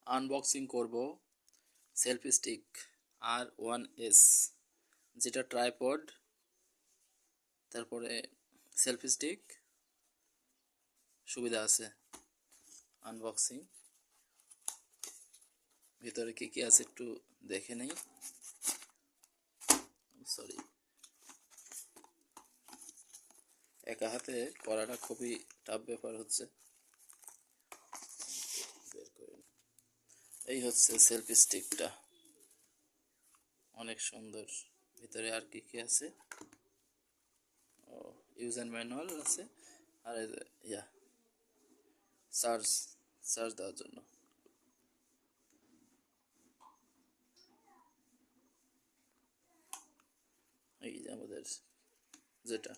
Unboxing করব selfie stick R1S, যেটা tripod, তারপরে সেলফি স্টিক সুবিধা আছে। আনবক্সিং, ভিতরে কি কি আছে একটু দেখে নেই। সরি, একা হাতে করাটা খুবই টাফ ব্যাপার হচ্ছে। বের করে নিই। এই হচ্ছে সেলফি স্টিকটা, অনেক সুন্দর। ভিতরে আর কি কি আছে, ও ইউজার ম্যানুয়াল আছে, আর ইয়া চার্জ চার্জ দেওয়ার জন্য। এই যে আমাদের যেটা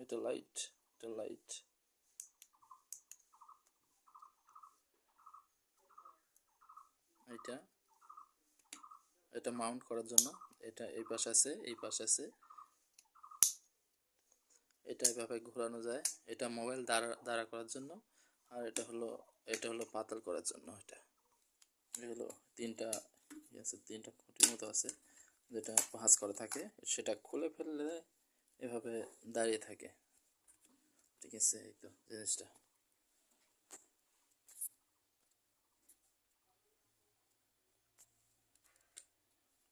এটা লাইট, এটা লাইট, এটা এটা মাউন্ট করার জন্য। এটা এই পাশে আছে, এই পাশে আছে, এটা এভাবে ঘোরানো যায়। এটা মোবাইল দাঁড়া করার জন্য। আর এটা হলো পাতাল করার জন্য। এটা হলো তিনটা আছে, তিনটা খুঁটির মতো আছে, যেটা ভাঁজ করা থাকে। সেটা খুলে ফেললে এভাবে দাঁড়িয়ে থাকে। ঠিক আছে, এই তো জিনিসটা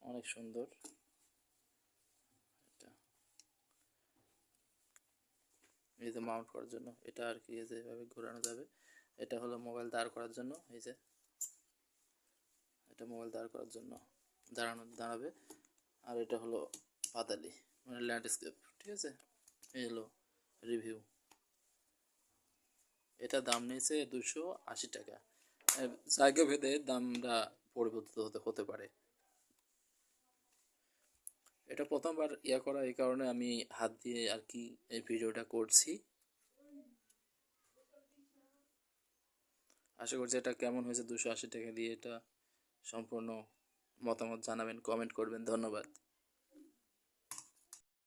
অনেক সুন্দর। এটা এই যে মাউন্ট করার জন্য, এটা আর কি এই যে এভাবে ঘোরানো যাবে। এটা হলো মোবাইল দাঁড় করার জন্য, এই যে এটা মোবাইল দাঁড় করার জন্য দাঁড়াবে। আর এটা হলো পাতালি, মানে ল্যান্ডস্কেপ। ঠিক আছে, এই হলো রিভিউ। এটা দাম নিয়েছে 280 টাকা। জায়গা ভেদে দামটা পরিবর্তিত হতে পারে। এটা প্রথমবার করা, এই কারণে আমি হাত দিয়ে আর কি এই ভিডিওটা করছি। আশা করছি এটা কেমন হয়েছে 280 টাকা দিয়ে। এটা সম্পূর্ণ মতামত জানাবেন, কমেন্ট করবেন। ধন্যবাদ।